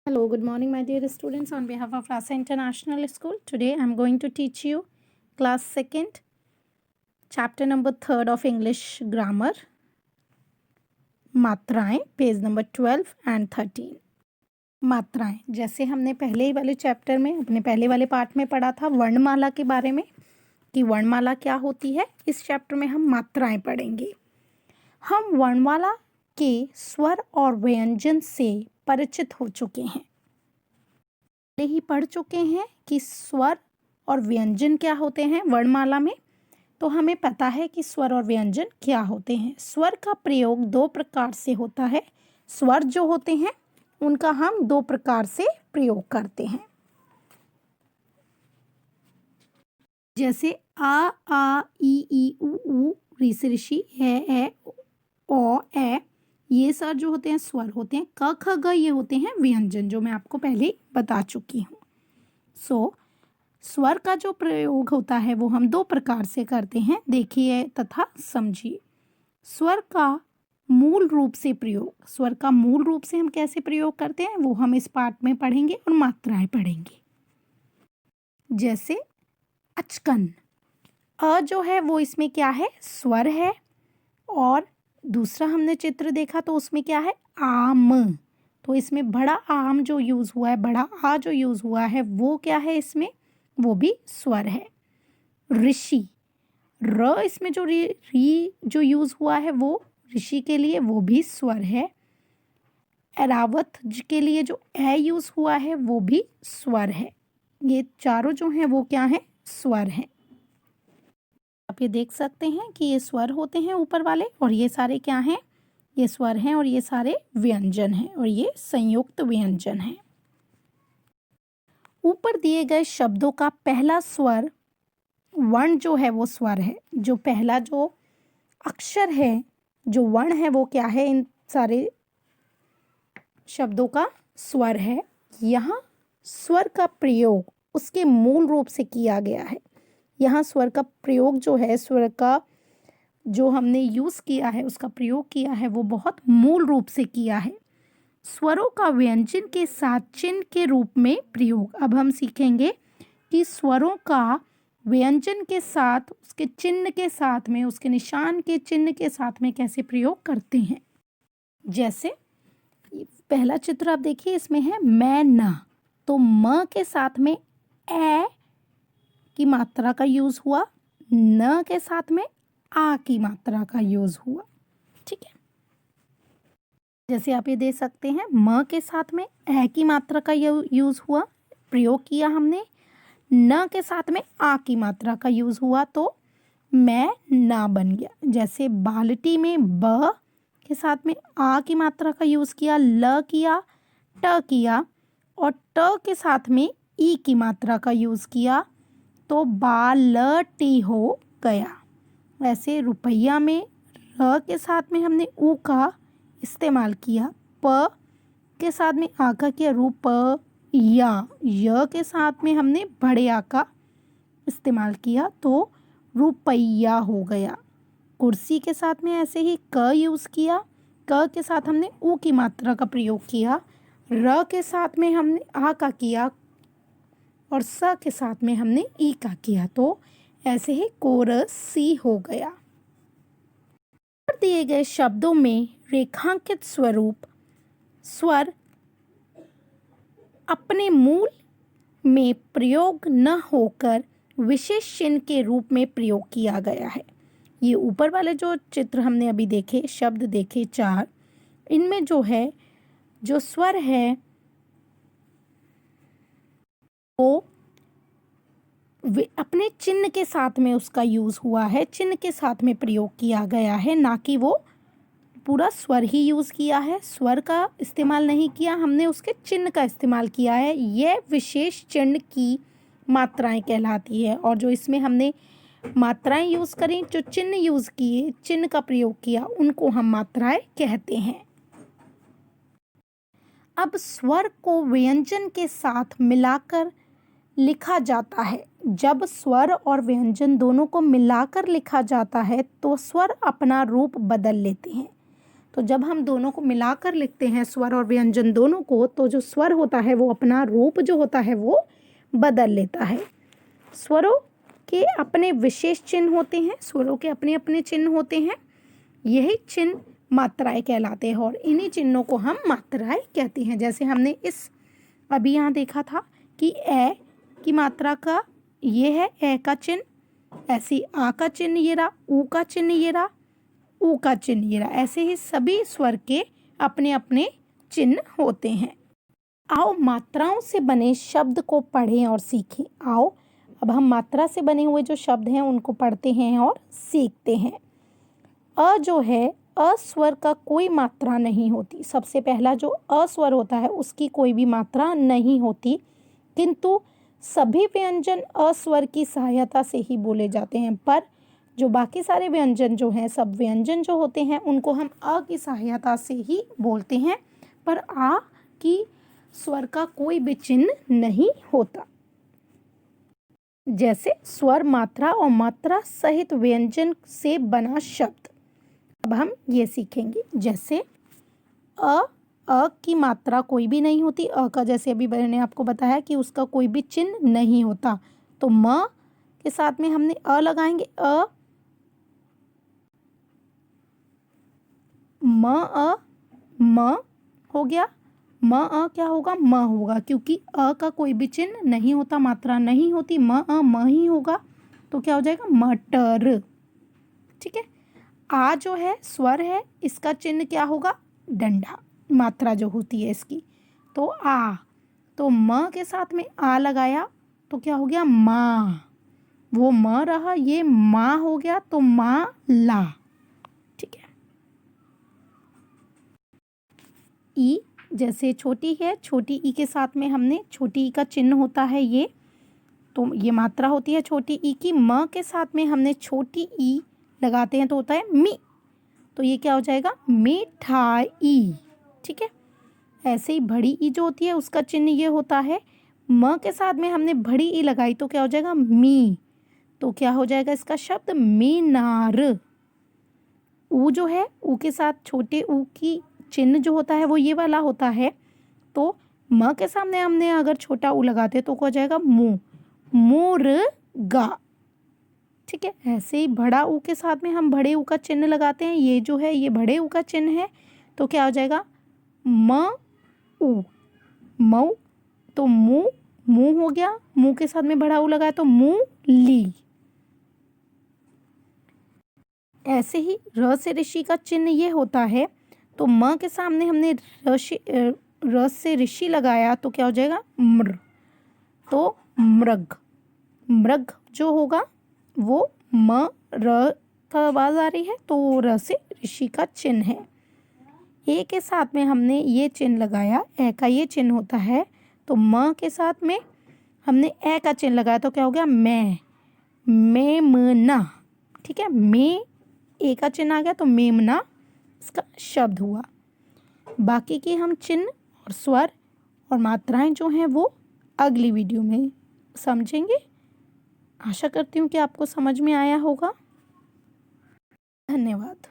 Hello, good morning, my dear students. On behalf of Rasa International School, today I am going to teach you class 2nd, chapter number 3rd of English grammar, मात्राएं, page number 12 and 13। मात्राएं, जैसे हमने पहले ही वाले chapter में, अपने पहले वाले पार्ट में पढ़ा था वर्णमाला के बारे में कि वर्णमाला क्या होती है। इस चैप्टर में हम मात्राएं पढ़ेंगे। हम वर्णमाला के स्वर और व्यंजन से परिचित हो चुके हैं, पहले ही पढ़ चुके हैं कि स्वर और व्यंजन क्या होते हैं वर्णमाला में। तो हमें पता है कि स्वर और व्यंजन क्या होते हैं। स्वर का प्रयोग दो प्रकार से होता है। स्वर जो होते हैं उनका हम दो प्रकार से प्रयोग करते हैं, जैसे आ ई उ री से ऋषि, ए ओ ए, ये सर जो होते हैं स्वर होते हैं। क ख ग ये होते हैं व्यंजन, जो मैं आपको पहले ही बता चुकी हूँ। स्वर का जो प्रयोग होता है वो हम दो प्रकार से करते हैं, देखिए तथा समझिए। स्वर का मूल रूप से प्रयोग, स्वर का मूल रूप से हम कैसे प्रयोग करते हैं वो हम इस पार्ट में पढ़ेंगे और मात्राएं पढ़ेंगे। जैसे अचकन, अ जो है वो इसमें क्या है, स्वर है। और दूसरा हमने चित्र देखा तो उसमें क्या है, आम। तो इसमें बड़ा आम जो यूज़ हुआ है, बड़ा आ जो यूज़ हुआ है वो क्या है, इसमें वो भी स्वर है। ऋषि, र इसमें जो री जो यूज़ हुआ है वो ऋषि के लिए, वो भी स्वर है। एरावत के लिए जो ए यूज़ हुआ है वो भी स्वर है। ये चारों जो हैं वो क्या हैं, स्वर हैं। आप ये देख सकते हैं कि ये स्वर होते हैं ऊपर वाले, और ये सारे क्या हैं, ये स्वर हैं और ये सारे व्यंजन हैं, और ये संयुक्त व्यंजन हैं। ऊपर दिए गए शब्दों का पहला स्वर वर्ण जो है वो स्वर है। जो पहला जो अक्षर है, जो वर्ण है वो क्या है, इन सारे शब्दों का स्वर है। यहाँ स्वर का प्रयोग उसके मूल रूप से किया गया है। यहाँ स्वर का प्रयोग जो है, स्वर का जो हमने यूज़ किया है, उसका प्रयोग किया है वो बहुत मूल रूप से किया है। स्वरों का व्यंजन के साथ चिन्ह के रूप में प्रयोग। अब हम सीखेंगे कि स्वरों का व्यंजन के साथ, उसके चिन्ह के साथ में, उसके निशान के चिन्ह के साथ में कैसे प्रयोग करते हैं। जैसे पहला चित्र आप देखिए, इसमें है मैं न, तो म के साथ में ए की मात्रा का यूज़ हुआ, न के साथ में आ की मात्रा का यूज़ हुआ। ठीक है, जैसे आप ये दे सकते हैं, म के साथ में ए की मात्रा का यूज़ हुआ, प्रयोग किया हमने। न के साथ में आ की मात्रा का यूज़ हुआ, तो मैं ना बन गया। जैसे बाल्टी में ब के साथ में आ की मात्रा का यूज़ किया, ल किया, ट किया, और ट के साथ में ई की मात्रा का यूज़ किया, तो बालटी हो गया। वैसे रुपया में र के साथ में हमने ऊ का इस्तेमाल किया, प के साथ में आ का किया, रुपया। य के साथ में हमने बड़े आ का इस्तेमाल किया, तो रुपया हो गया। कुर्सी के साथ में ऐसे ही क यूज़ किया, क के साथ हमने ऊ की मात्रा का प्रयोग किया, र के साथ में हमने आ का किया, और स के साथ में हमने ई का किया, तो ऐसे ही कोरसी हो गया। दिए गए शब्दों में रेखांकित स्वरूप स्वर अपने मूल में प्रयोग न होकर विशेष चिन्ह के रूप में प्रयोग किया गया है। ये ऊपर वाले जो चित्र हमने अभी देखे, शब्द देखे चार, इनमें जो है, जो स्वर है वो अपने चिन्ह के साथ में उसका यूज़ हुआ है, चिन्ह के साथ में प्रयोग किया गया है, ना कि वो पूरा स्वर ही यूज़ किया है। स्वर का इस्तेमाल नहीं किया हमने, उसके चिन्ह का इस्तेमाल किया है। ये विशेष चिन्ह की मात्राएं कहलाती है, और जो इसमें हमने मात्राएं यूज़ करी, जो चिन्ह यूज़ किए, चिन्ह का प्रयोग किया, उनको हम मात्राएं कहते हैं। अब स्वर को व्यंजन के साथ मिलाकर लिखा जाता है। जब स्वर और व्यंजन दोनों को मिलाकर लिखा जाता है तो स्वर अपना रूप बदल लेते हैं। तो जब हम दोनों को मिलाकर लिखते हैं, स्वर और व्यंजन दोनों को, तो जो स्वर होता है वो अपना रूप जो होता है वो बदल लेता है। स्वरों के अपने विशेष चिन्ह होते हैं, स्वरों के अपने अपने चिन्ह होते हैं। यही चिन्ह मात्राएं कहलाते हैं और इन्हीं चिन्हों को हम मात्राएं कहते हैं। जैसे हमने अभी यहाँ देखा था कि ए की मात्रा का ये है ए का चिन्ह, ऐसी आ का चिन्ह ये रहा, ऊ का चिन्ह ये रहा, ऊ का चिन्ह ये रहा। ऐसे ही सभी स्वर के अपने अपने चिन्ह होते हैं। आओ मात्राओं से बने शब्द को पढ़ें और सीखें। आओ अब हम मात्रा से बने हुए जो शब्द हैं उनको पढ़ते हैं और सीखते हैं। अ जो है, अ स्वर का कोई मात्रा नहीं होती। सबसे पहला जो अ स्वर होता है उसकी कोई भी मात्रा नहीं होती, किंतु सभी व्यंजन अ स्वर की सहायता से ही बोले जाते हैं। पर जो बाकी सारे व्यंजन जो हैं, सब व्यंजन जो होते हैं उनको हम अ की सहायता से ही बोलते हैं, पर आ की स्वर का कोई भी चिन्ह नहीं होता। जैसे स्वर, मात्रा और मात्रा सहित व्यंजन से बना शब्द। अब हम ये सीखेंगे। जैसे अ की मात्रा कोई भी नहीं होती। अ का जैसे अभी मैंने आपको बताया कि उसका कोई भी चिन्ह नहीं होता, तो म के साथ में हमने अ लगाएंगे। म हो गया। क्या होगा? म होगा, क्योंकि अ का कोई भी चिन्ह नहीं होता, मात्रा नहीं होती। म ही होगा, तो क्या हो जाएगा? मटर। ठीक है। आ जो है स्वर है, इसका चिन्ह क्या होगा? डंडा, मात्रा जो होती है इसकी। तो आ, तो म के साथ में आ लगाया तो क्या हो गया? माँ। वो म रहा, ये माँ हो गया, तो माँ ला। ठीक है। ई जैसे छोटी है, छोटी ई के साथ में हमने छोटी ई का चिन्ह होता है ये, तो ये मात्रा होती है छोटी ई की। म के साथ में हमने छोटी ई लगाते हैं तो होता है मी, तो ये क्या हो जाएगा? मिठाई। ठीक है। ऐसे ही बड़ी ई जो होती है उसका चिन्ह ये होता है, म के साथ में हमने बड़ी ई लगाई तो क्या हो जाएगा? मी, तो क्या हो जाएगा इसका शब्द? मीनार। ऊ जो है, ऊ के साथ छोटे ऊ की चिन्ह जो होता है वो ये वाला होता है, तो म के सामने हमने अगर छोटा ऊ लगाते तो क्या हो जाएगा? मुँह, मुर्गा। ठीक है। ऐसे ही बड़ा ऊ के साथ में हम बड़े ऊ का चिन्ह लगाते हैं, ये जो है ये बड़े ऊ का चिन्ह है, तो क्या हो जाएगा? म ऊ, मऊ। तो मुँह, मुँह हो गया, मुँह के साथ में बड़ा ऊ लगाया तो मूली। ऐसे ही र से ऋषि का चिन्ह ये होता है, तो म के सामने हमने र से ऋषि लगाया तो क्या हो जाएगा? म्र, तो मृग। मृग जो होगा वो म र का आवाज आ रही है तो र से ऋषि का चिन्ह है। ए के साथ में हमने ये चिन्ह लगाया, ए का ये चिन्ह होता है, तो म के साथ में हमने ए का चिन्ह लगाया तो क्या हो गया? मैं, मेमना। ठीक है। मे ए का चिन्ह आ गया तो मेमना इसका शब्द हुआ। बाकी के हम चिन्ह और स्वर और मात्राएं जो हैं वो अगली वीडियो में समझेंगे। आशा करती हूँ कि आपको समझ में आया होगा। धन्यवाद।